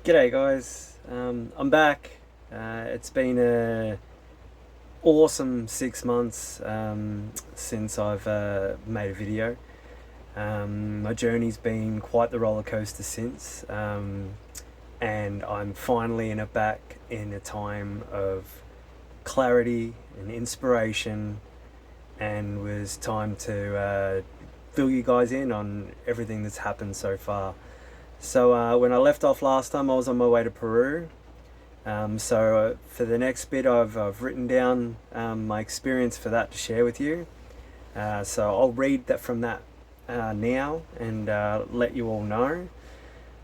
G'day guys, I'm back. It's been a awesome 6 months since I've made a video. My journey's been quite the roller coaster since, and I'm finally back in a time of clarity and inspiration, and was time to fill you guys in on everything that's happened so far. So when I left off last time, I was on my way to Peru. So for the next bit, I've written down my experience for that to share with you. So I'll read that from that now and let you all know.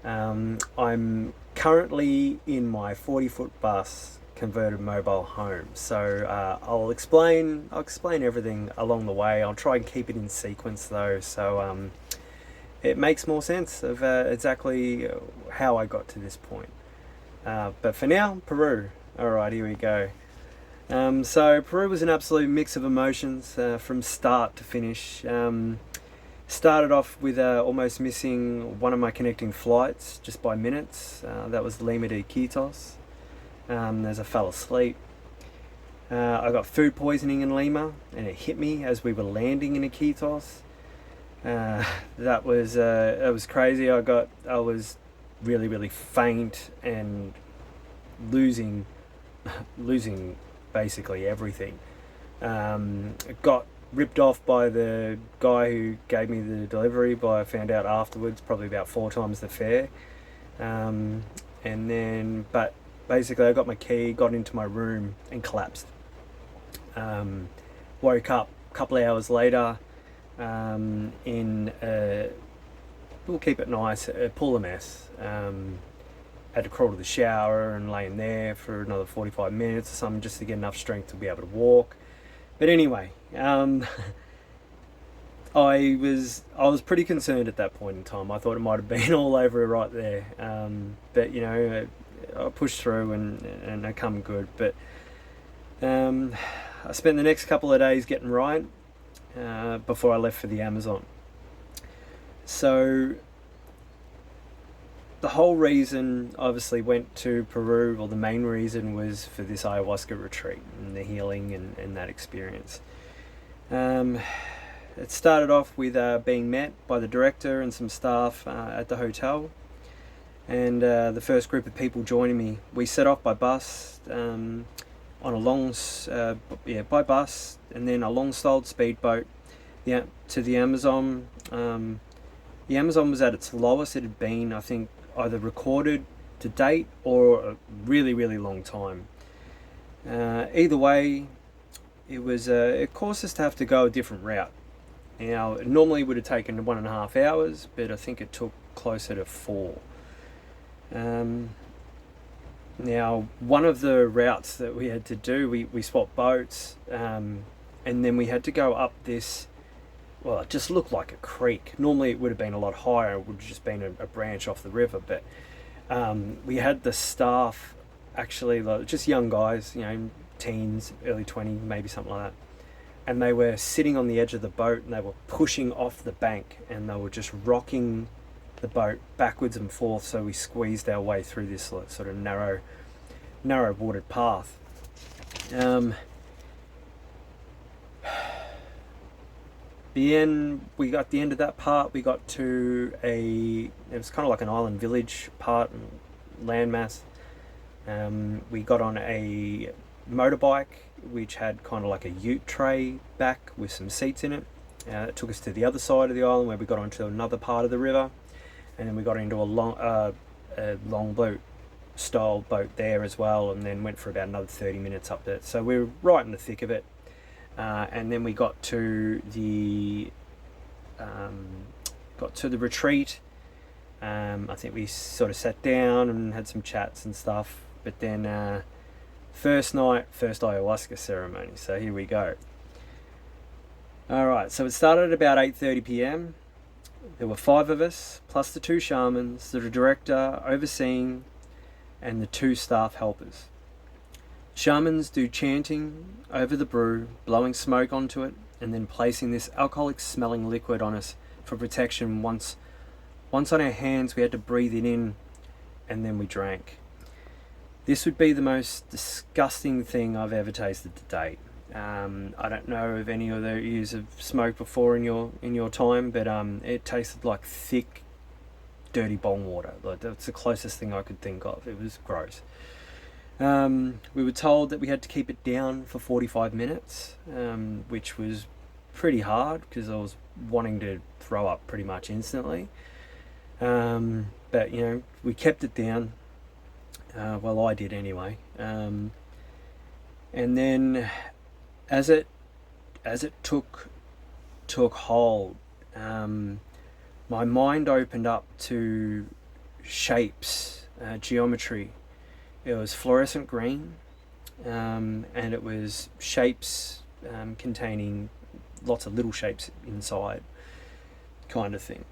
I'm currently in my 40-foot bus converted mobile home. So I'll explain everything along the way. I'll try and keep it in sequence though. So it makes more sense of exactly how I got to this point. But for now, Peru. Alright, here we go. So Peru was an absolute mix of emotions from start to finish. Started off with almost missing one of my connecting flights just by minutes. That was Lima to Iquitos. As I fell asleep. I got food poisoning in Lima, and it hit me as we were landing in Iquitos. That was crazy. I was really faint and losing basically everything. Got ripped off by the guy who gave me the delivery, but I found out afterwards, probably about 4 times the fare. But basically I got my key, got into my room and collapsed. Woke up a couple of hours later in we'll keep it nice, a pool of mess. Had to crawl to the shower and lay in there for another 45 minutes or something just to get enough strength to be able to walk. But anyway, I was pretty concerned at that point in time. I thought it might have been all over right there. But you know, I pushed through and I come good. But I spent the next couple of days getting right before I left for the Amazon. So the whole reason obviously went to Peru, or the main reason, was for this ayahuasca retreat and the healing and that experience. It started off with being met by the director and some staff at the hotel, and the first group of people joining me. We set off by bus on a long, by bus, and then a long-styled speedboat to the Amazon. The Amazon was at its lowest it had been, I think, either recorded to date or a really long time. Either way, it caused us to have to go a different route. Now, it normally would have taken 1.5 hours, but I think it took closer to 4. Now, one of the routes that we had to do, we swapped boats, and then we had to go up this. Well, it just looked like a creek. Normally it would have been a lot higher. It would have just been a branch off the river. But we had the staff, actually, like, just young guys, you know, teens, early 20, maybe something like that. And they were sitting on the edge of the boat, and they were pushing off the bank, and they were just rocking the boat backwards and forth. So we squeezed our way through this sort of narrow watered path. We got the end of that part. We got to it was kind of like an island village part, landmass. We got on a motorbike which had kind of like a ute tray back with some seats in it. It took us to the other side of the island where we got onto another part of the river, and then we got into a long boat style boat there as well, and then went for about another 30 minutes up there. So we were right in the thick of it. And then we got to the retreat. I think we sort of sat down and had some chats and stuff. But then first night, first ayahuasca ceremony. So here we go. All right. So it started at about 8:30 p.m. There were 5 of us, plus the 2 shamans, the director overseeing, and the 2 staff helpers. Shamans do chanting over the brew, blowing smoke onto it, and then placing this alcoholic smelling liquid on us for protection. Once on our hands, we had to breathe it in and then we drank. This would be the most disgusting thing I've ever tasted to date. I don't know if any of you have smoked before in your time, but it tasted like thick, dirty bong water. Like, that's the closest thing I could think of. It was gross. We were told that we had to keep it down for 45 minutes, which was pretty hard because I was wanting to throw up pretty much instantly. But we kept it down. Well, I did anyway. And then as it took hold, my mind opened up to shapes, geometry. It was fluorescent green, and it was shapes containing lots of little shapes inside, kind of thing.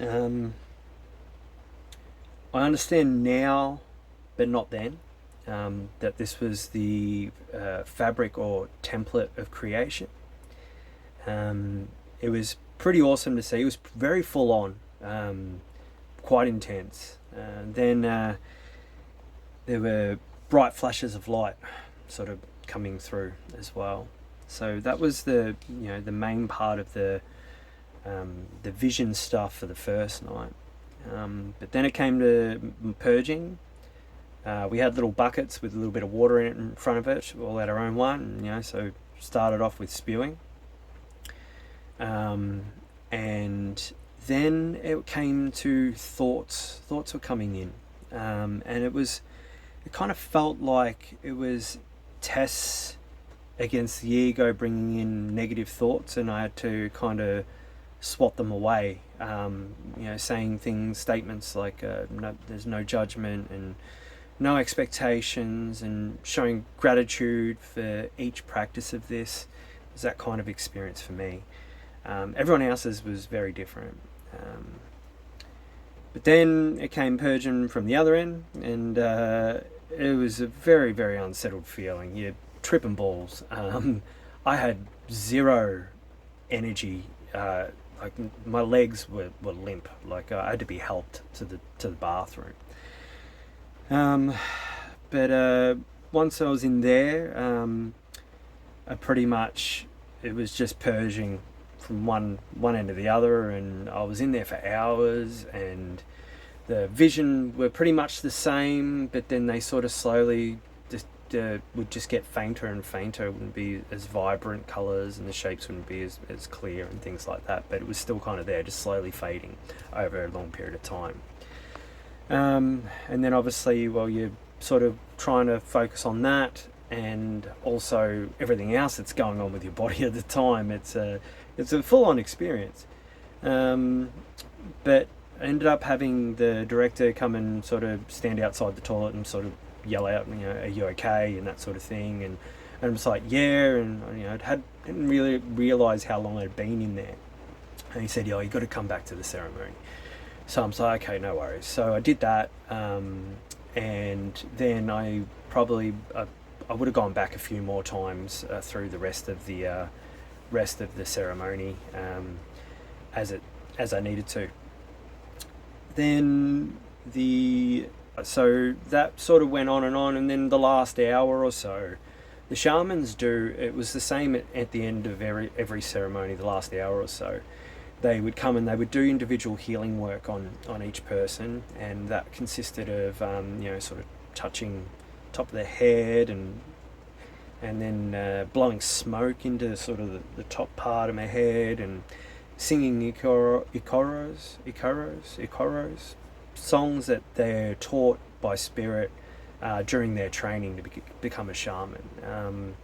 I understand now, but not then, that this was the fabric or template of creation. It was pretty awesome to see. It was very full on, quite intense. Then there were bright flashes of light sort of coming through as well. So that was the main part of the vision stuff for the first night. But then it came to purging. We had little buckets with a little bit of water in it in front of it. We all had our own one, so started off with spewing. And then it came to thoughts. Thoughts were coming in. And it kind of felt like it was tests against the ego bringing in negative thoughts, and I had to kind of swat them away, saying statements like there's no judgment and no expectations, and showing gratitude for each practice of this. It was that kind of experience for me. Everyone else's was very different. But then it came purging from the other end, and it was a very, very unsettled feeling. You're tripping balls. I had zero energy. Like, my legs were limp. Like, I had to be helped to the bathroom. But once I was in there, I pretty much, it was just purging from one end to the other, and I was in there for hours, and the vision were pretty much the same, but then they sort of slowly would just get fainter and fainter. It wouldn't be as vibrant colours, and the shapes wouldn't be as clear and things like that, but it was still kind of there, just slowly fading over a long period of time. And then obviously, you're sort of trying to focus on that, and also everything else that's going on with your body at the time. It's a full-on experience. But I ended up having the director come and sort of stand outside the toilet and sort of yell out, are you okay, and that sort of thing. And I was like, yeah, and didn't really realise how long I'd been in there. And he said, you got to come back to the ceremony. So I'm like, okay, no worries. So I did that, and then I would have gone back a few more times through the rest of the ceremony, as I needed to. Then so that sort of went on, and then the last hour or so, the shamans it was the same at the end of every ceremony. The last hour or so, they would come and they would do individual healing work on each person, and that consisted of sort of touching top of their head and then blowing smoke into sort of the top part of my head, and singing ikoros, songs that they're taught by spirit during their training to become a shaman.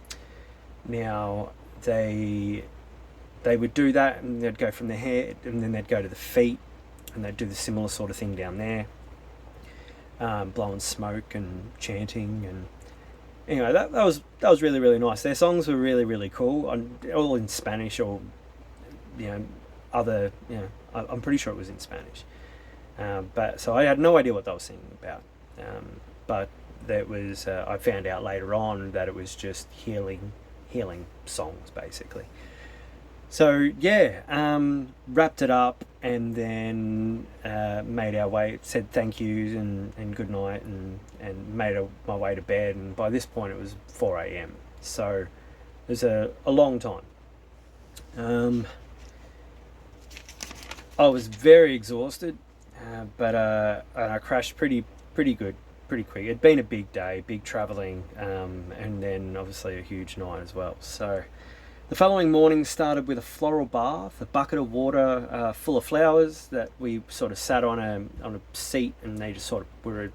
Now they would do that, and they'd go from the head, and then they'd go to the feet, and they'd do the similar sort of thing down there, blowing smoke and chanting, and anyway, that was really, really nice. Their songs were really, really cool, all in Spanish, or other, I'm pretty sure it was in Spanish. But so I had no idea what they were singing about. But that was I found out later on that it was just healing songs, basically. So yeah, wrapped it up and then made our way, said thank yous and good night and made my way to bed. And by this point it was 4 a.m. So it was a long time. I was very exhausted, but and I crashed pretty good, pretty quick. It'd been a big day, big travelling, and then obviously a huge night as well. So the following morning started with a floral bath, a bucket of water full of flowers that we sort of sat on a seat, and they just sort of were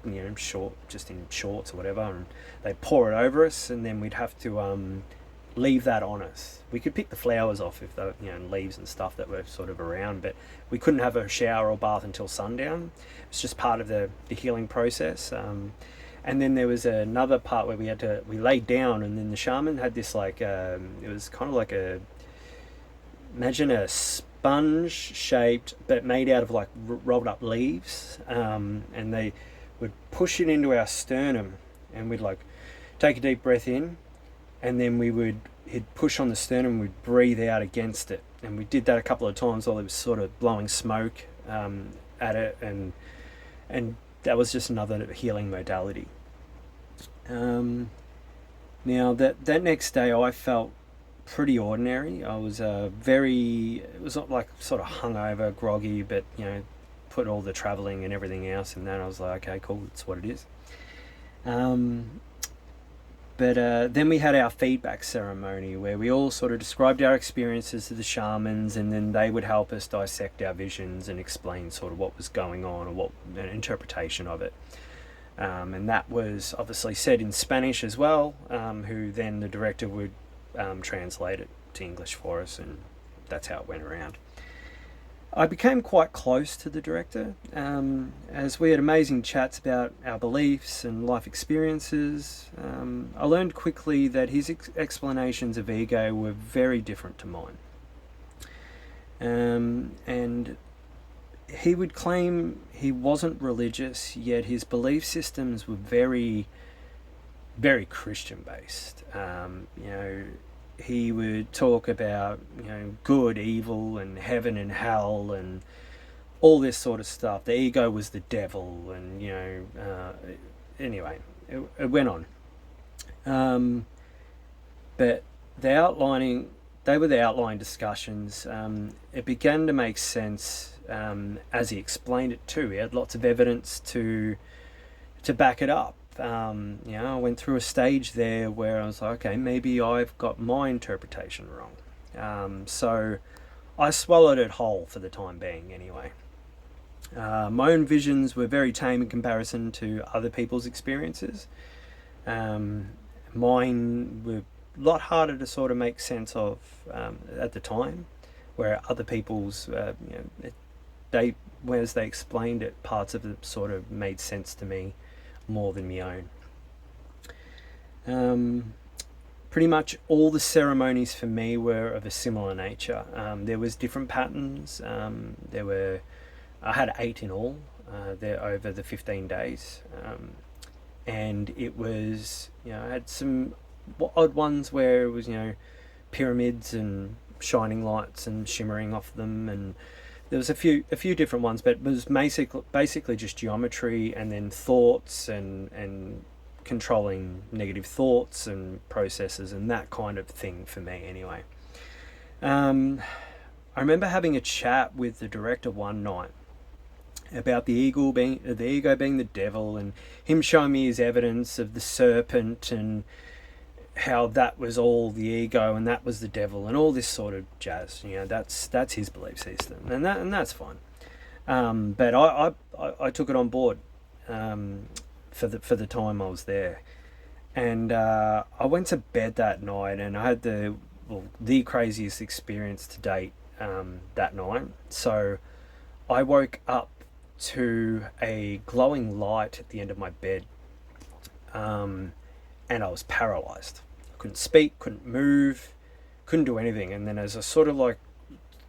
just in shorts or whatever, and they pour it over us, and then we'd have to leave that on us. We could pick the flowers off if they were, leaves and stuff that were sort of around, but we couldn't have a shower or bath until sundown. It's just part of the healing process. And then there was another part where we laid down, and then the shaman had this it was kind of like imagine a sponge shaped, but made out of like rolled up leaves, and they would push it into our sternum, and we'd like take a deep breath in, and then he'd push on the sternum and we'd breathe out against it. And we did that a couple of times while he was sort of blowing smoke at it, and that was just another healing modality. Now that next day I felt pretty ordinary. I was it was not like sort of hungover, groggy, but put all the travelling and everything else in that. I was like, okay, cool, it's what it is. But then we had our feedback ceremony where we all sort of described our experiences to the shamans, and then they would help us dissect our visions and explain sort of what was going on or what an interpretation of it. And that was obviously said in Spanish as well, who then the director would translate it to English for us, and that's how it went around. I became quite close to the director, as we had amazing chats about our beliefs and life experiences. I learned quickly that his explanations of ego were very different to mine. And he would claim he wasn't religious, yet his belief systems were very, very Christian based. He would talk about good, evil, and heaven and hell, and all this sort of stuff. The ego was the devil, and anyway, it went on. But they were the outline discussions. It began to make sense as he explained it too. He had lots of evidence to back it up. I went through a stage there where I was like, okay, maybe I've got my interpretation wrong. So I swallowed it whole for the time being anyway. My own visions were very tame in comparison to other people's experiences. Mine were a lot harder to sort of make sense of at the time, where other people's, as they explained it, parts of it sort of made sense to me more than my own. Pretty much all the ceremonies for me were of a similar nature. There was different patterns. I had 8 in all there over the 15 days, and it was I had some odd ones where it was pyramids and shining lights and shimmering off them, and there was a few different ones, but it was basically just geometry, and then thoughts and controlling negative thoughts and processes and that kind of thing for me anyway. I remember having a chat with the director one night about the ego being the devil, and him showing me his evidence of the serpent and how that was all the ego and that was the devil and all this sort of jazz. That's his belief system, and that's fine. But I took it on board for the time I was there, and I went to bed that night, and I had the craziest experience to date that night. So I woke up to a glowing light at the end of my bed, and I was paralyzed. I couldn't speak, couldn't move, couldn't do anything. And then as I sort of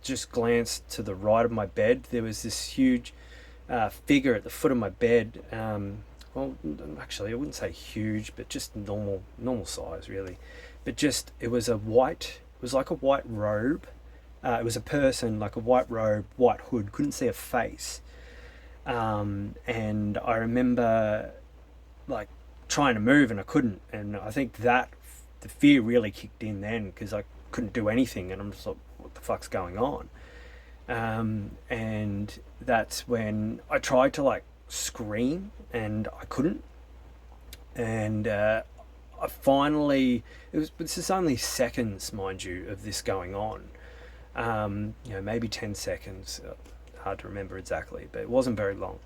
just glanced to the right of my bed, there was this huge figure at the foot of my bed. Well, actually, I wouldn't say huge, but just normal size, really. But it was like a white robe, It was a person, like a white robe, white hood, couldn't see a face. And I remember like trying to move and I couldn't. And I think that the fear really kicked in then because I couldn't do anything. And I'm just like, what the fuck's going on? And that's when I tried to like scream and I couldn't. And I finally, this is only seconds, mind you, of this going on. Maybe 10 seconds. Hard to remember exactly, but it wasn't very long.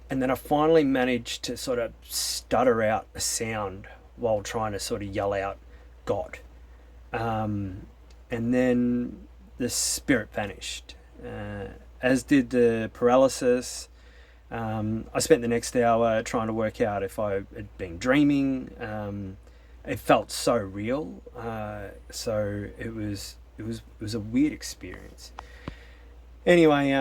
And then I finally managed to sort of stutter out a sound while trying to sort of yell out God. And then the spirit vanished, as did the paralysis. I spent the next hour trying to work out if I had been dreaming. It felt so real. So it was a weird experience. Anyway,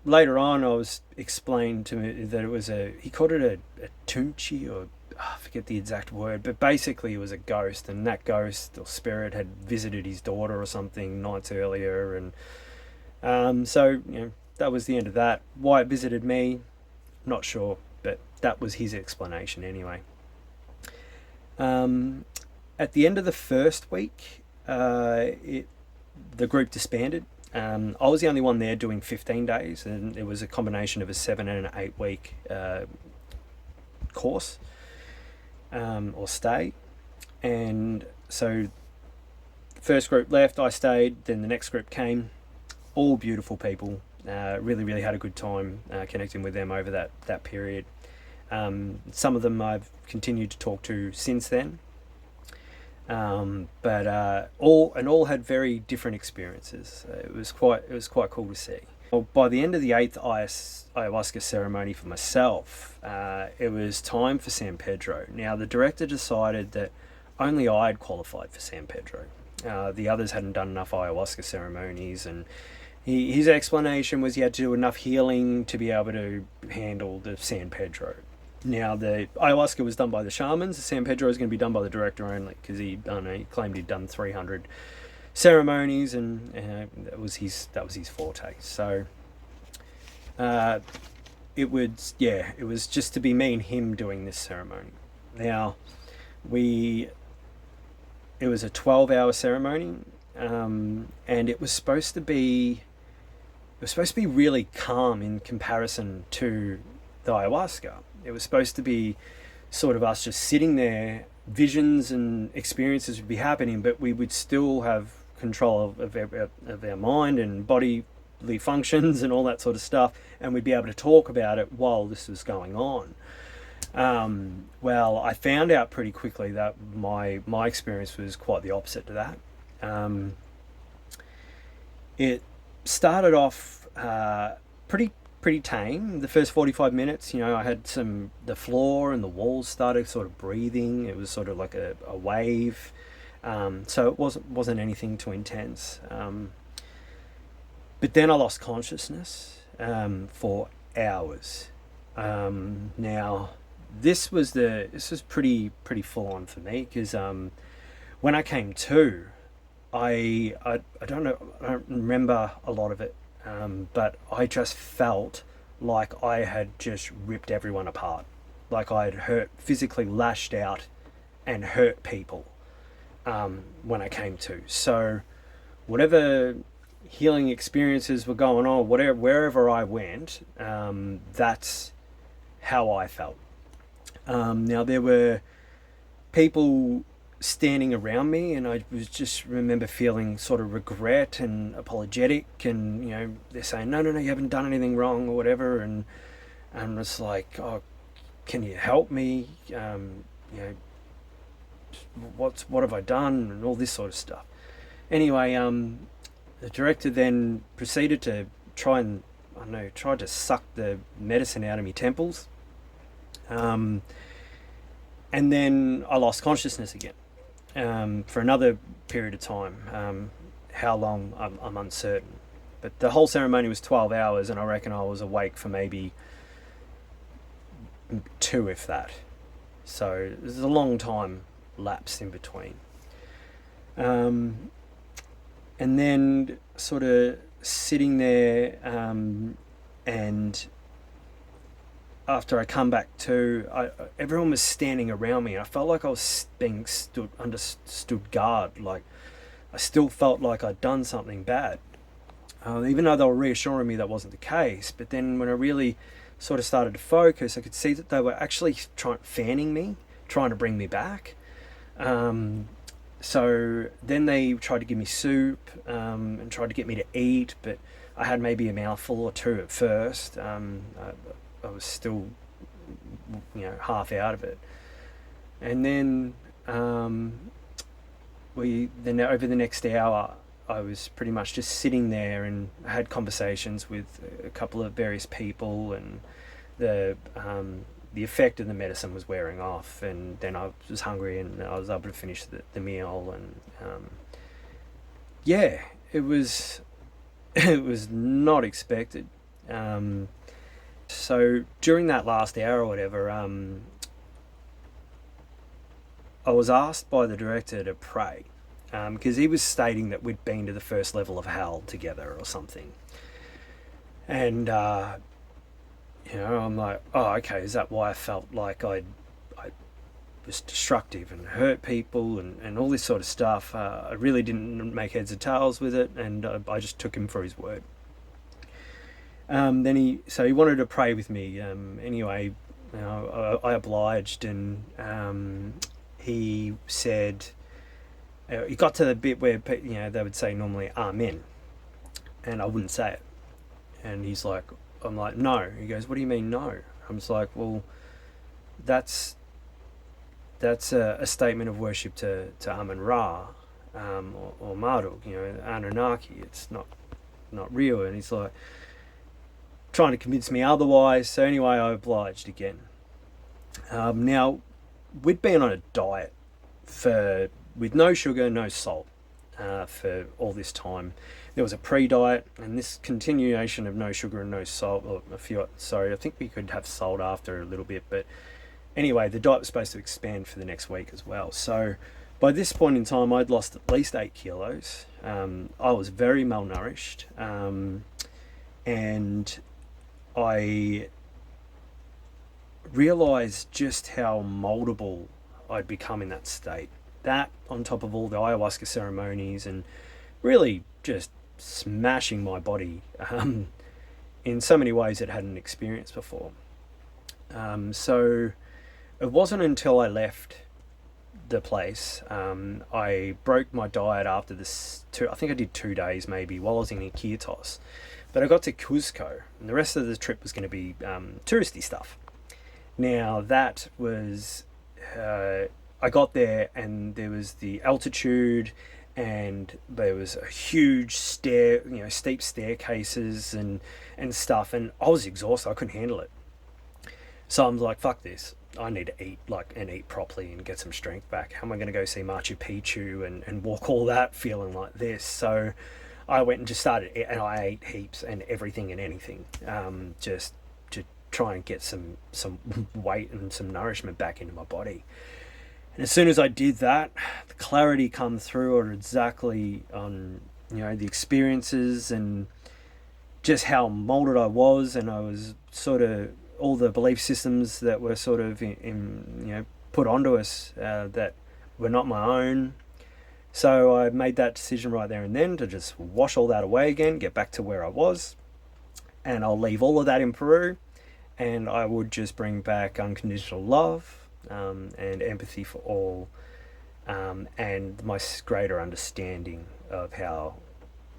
later on, I was explained to me that it was he called it a tunchi, or I forget the exact word, but basically it was a ghost, and that ghost or spirit had visited his daughter or something nights earlier, and so that was the end of that. Why it visited me, not sure, but that was his explanation anyway. At the end of the first week, the group disbanded. I was the only one there doing 15 days, and it was a combination of a 7 and an 8 week course or stay. And so the first group left, I stayed, then the next group came. All beautiful people. Really had a good time connecting with them over that period. Some of them I've continued to talk to since then. But all had very different experiences. It was quite cool to see. Well, by the end of the 8th ayahuasca ceremony for myself, it was time for San Pedro. Now the director decided that only I'd qualified for San Pedro. The others hadn't done enough ayahuasca ceremonies, and his explanation was he had to do enough healing to be able to handle the San Pedro. Now, the ayahuasca was done by the shamans. The San Pedro is going to be done by the director only, because he claimed he'd done 300 ceremonies, and that was his forte. So it was just to be me and him doing this ceremony. Now, it was a 12-hour ceremony, and it was supposed to be really calm in comparison to the ayahuasca. It was supposed to be sort of us just sitting there, visions and experiences would be happening, but we would still have control of our mind and bodily functions and all that sort of stuff, and we'd be able to talk about it while this was going on. Well, I found out pretty quickly that my experience was quite the opposite to that. It started off pretty tame. The first 45 minutes, I had the floor and the walls started sort of breathing. It was sort of like a wave. So it wasn't anything too intense. But then I lost consciousness for hours. Now this was pretty full on for me, because when I came to, I don't know, I don't remember a lot of it. But I just felt like I had just ripped everyone apart. Like I had physically lashed out and hurt people when I came to. So whatever healing experiences were going on, wherever I went, that's how I felt. Now there were people standing around me, and I was just remember feeling sort of regret and apologetic, and they're saying no, you haven't done anything wrong or whatever, and it's like, oh, can you help me, what have I done, and all this sort of stuff. Anyway, the director then proceeded to tried to suck the medicine out of my temples, and then I lost consciousness again. For another period of time. How long, I'm uncertain. But the whole ceremony was 12 hours, and I reckon I was awake for maybe 2, if that. So there's a long time lapsed in between. And then sort of sitting there, and after I come back to, everyone was standing around me. I felt like I was being stood guard. Like I still felt like I'd done something bad, even though they were reassuring me that wasn't the case. But then when I really sort of started to focus, I could see that they were actually fanning me, trying to bring me back. So then they tried to give me soup, and tried to get me to eat, but I had maybe a mouthful or two at first. I was still, half out of it. And then then over the next hour, I was pretty much just sitting there, and I had conversations with a couple of various people, and the effect of the medicine was wearing off, and then I was hungry, and I was able to finish the meal, and yeah, it was it was not expected. So during that last hour or whatever, I was asked by the director to pray, because he was stating that we'd been to the first level of hell together or something. And I'm like, oh, okay, is that why I felt like I was destructive and hurt people and all this sort of stuff? I really didn't make heads or tails with it, and I just took him for his word. Then he wanted to pray with me. Anyway, I obliged, and he said, he got to the bit where they would say normally Amen, and I wouldn't say it. And I'm like, no. He goes, what do you mean no? I'm just like, well, that's a statement of worship to Amun-Ra, or Marduk, Anunnaki. It's not real. And he's like trying to convince me otherwise. So anyway, I obliged again. Now, we'd been on a diet with no sugar, no salt, for all this time. There was a pre-diet, and this continuation of no sugar and no salt, or I think we could have salt after a little bit, but anyway, the diet was supposed to expand for the next week as well. So by this point in time, I'd lost at least 8 kilos. I was very malnourished, and I realized just how moldable I'd become in that state. That, on top of all the ayahuasca ceremonies, and really just smashing my body in so many ways it hadn't experienced before. So it wasn't until I left the place, I broke my diet after this. I think I did 2 days maybe while I was in Iquitos. But I got to Cuzco, and the rest of the trip was going to be touristy stuff. Now that was, I got there, and there was the altitude, and there was a huge steep staircases and stuff, and I was exhausted. I couldn't handle it. So I'm like, fuck this. I need to eat eat properly and get some strength back. How am I going to go see Machu Picchu and walk all that feeling like this? So I went and just started, and I ate heaps and everything and anything, just to try and get some weight and some nourishment back into my body. And as soon as I did that, the clarity come through on exactly on the experiences and just how molded I was, and I was sort of all the belief systems that were sort of put onto us that were not my own. So I made that decision right there and then to just wash all that away again, get back to where I was, and I'll leave all of that in Peru, and I would just bring back unconditional love, and empathy for all, and my greater understanding of how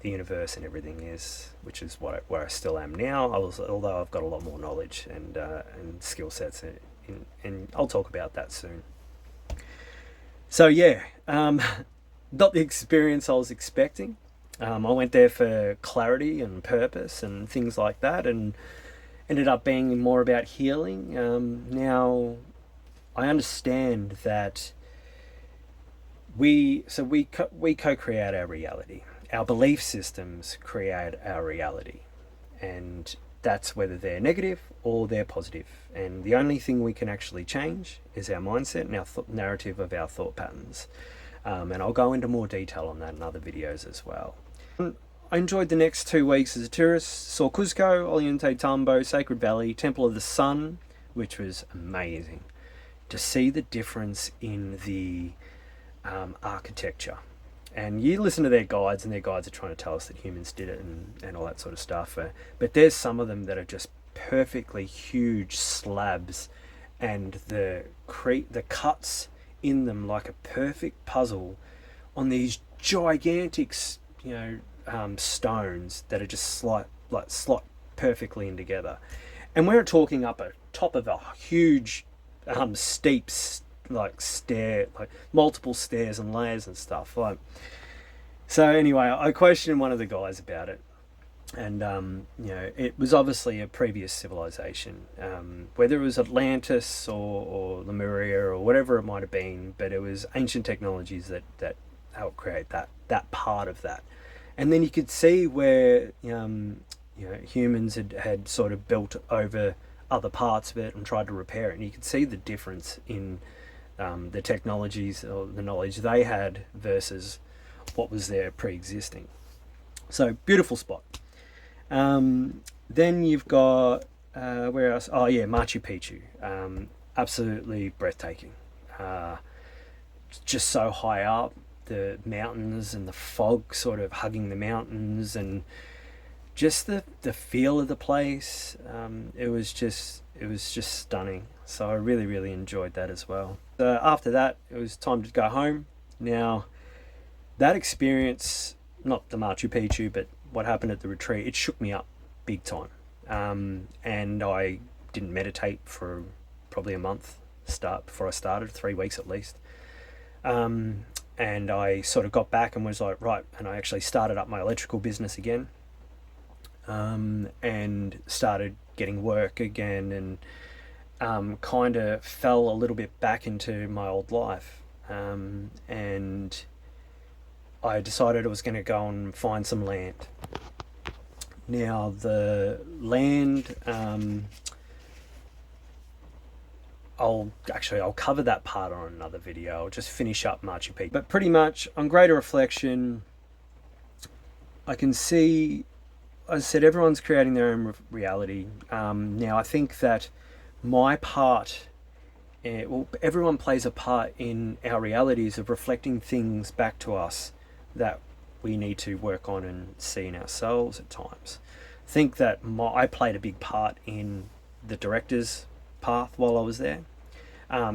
the universe and everything is, which is where I still am now. Although I've got a lot more knowledge and skill sets, and I'll talk about that soon. So yeah, not the experience I was expecting. I went there for clarity and purpose and things like that, and ended up being more about healing. Now I understand that we co-create our reality. Our belief systems create our reality, and that's whether they're negative or they're positive. And the only thing we can actually change is our mindset and our narrative of our thought patterns. And I'll go into more detail on that in other videos as well. I enjoyed the next 2 weeks as a tourist. Saw Cuzco, Ollantaytambo, Sacred Valley, Temple of the Sun, which was amazing. To see the difference in the architecture. And you listen to their guides, and their guides are trying to tell us that humans did it and all that sort of stuff. But there's some of them that are just perfectly huge slabs, and the cuts in them like a perfect puzzle on these gigantic, stones that are just slot perfectly in together. And we're talking up a top of a huge, steep, like multiple stairs and layers and stuff. So anyway, I questioned one of the guys about it, and it was obviously a previous civilization, whether it was Atlantis or Lemuria or whatever it might have been, but it was ancient technologies that helped create that part of that. And then you could see where humans had sort of built over other parts of it and tried to repair it, and you could see the difference in the technologies or the knowledge they had versus what was there pre-existing. So beautiful spot. Then you've got where else? Oh yeah, Machu Picchu. Absolutely breathtaking. Just so high up, the mountains and the fog sort of hugging the mountains, and just the feel of the place. It was just stunning. So I really, really enjoyed that as well. After that, it was time to go home. Now, that experience, not the Machu Picchu, but what happened at the retreat, it shook me up big time. And I didn't meditate for probably a month before I started, 3 weeks at least. And I sort of got back and was like, right, and I actually started up my electrical business again, and started getting work again, and kind of fell a little bit back into my old life. And I decided I was going to go and find some land. Now, the land, I'll cover that part on another video. I'll just finish up Machu Picchu. But pretty much, on greater reflection, I can see, as I said, everyone's creating their own reality. Now, I think that my part, everyone plays a part in our realities of reflecting things back to us that we need to work on and see in ourselves at times. I think that I played a big part in the director's path while I was there.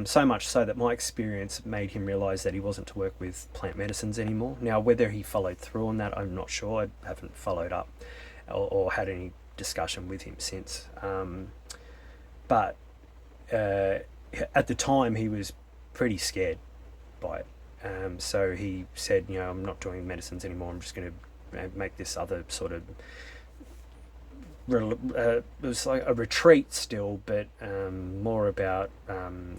So much so that my experience made him realise that he wasn't to work with plant medicines anymore. Now, whether he followed through on that, I'm not sure. I haven't followed up or had any discussion with him since. But at the time, he was pretty scared by it. So he said, I'm not doing medicines anymore. I'm just going to make this other sort of it was like a retreat still, but more about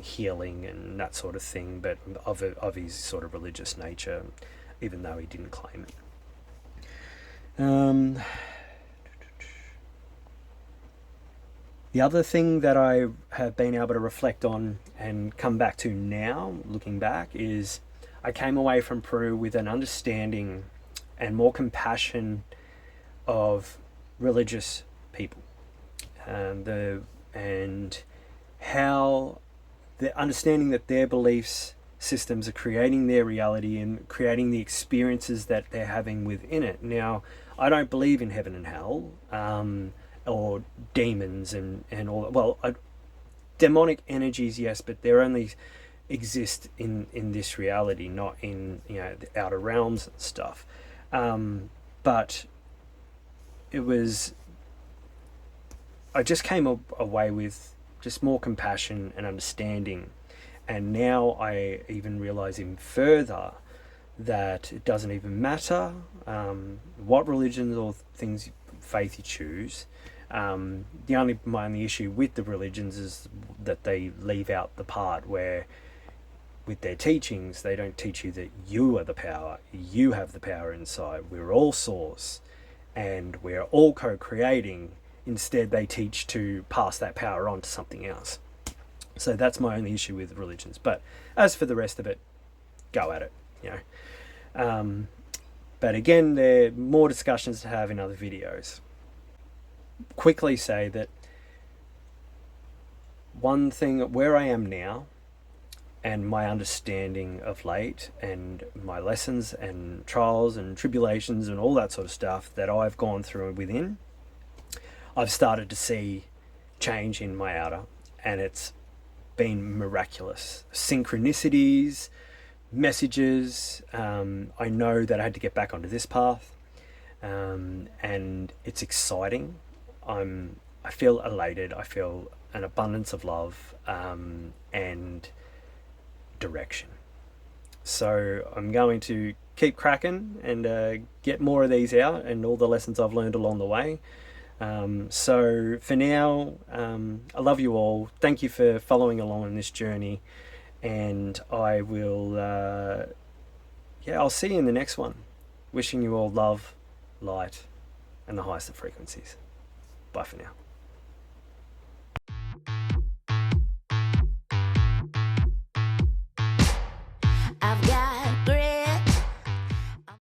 healing and that sort of thing, but of his sort of religious nature, even though he didn't claim it. The other thing that I have been able to reflect on and come back to now, looking back, is I came away from Peru with an understanding and more compassion of religious people, and how the understanding that their beliefs systems are creating their reality and creating the experiences that they're having within it. Now, I don't believe in heaven and hell, or demons and all that. Well, demonic energies, yes, but they're only exist in this reality, not in the outer realms and stuff. But it was, I just came away with just more compassion and understanding, and now I even realize even further that it doesn't even matter what religions or faith you choose. My only issue with the religions is that they leave out the part where, with their teachings, they don't teach you that you are the power, you have the power inside, we're all source, and we're all co-creating. Instead, they teach to pass that power on to something else. So that's my only issue with religions. But as for the rest of it, go at it, But again, there are more discussions to have in other videos. Quickly say that one thing where I am now and my understanding of late and my lessons and trials and tribulations and all that sort of stuff that I've gone through within, I've started to see change in my outer, and it's been miraculous. Synchronicities, messages. I know that I had to get back onto this path, and it's exciting. I feel elated. I feel an abundance of love and direction. So I'm going to keep cracking and get more of these out and all the lessons I've learned along the way. So for now, I love you all. Thank you for following along on this journey, and I will I'll see you in the next one. Wishing you all love, light, and the highest of frequencies. Bye for now. I've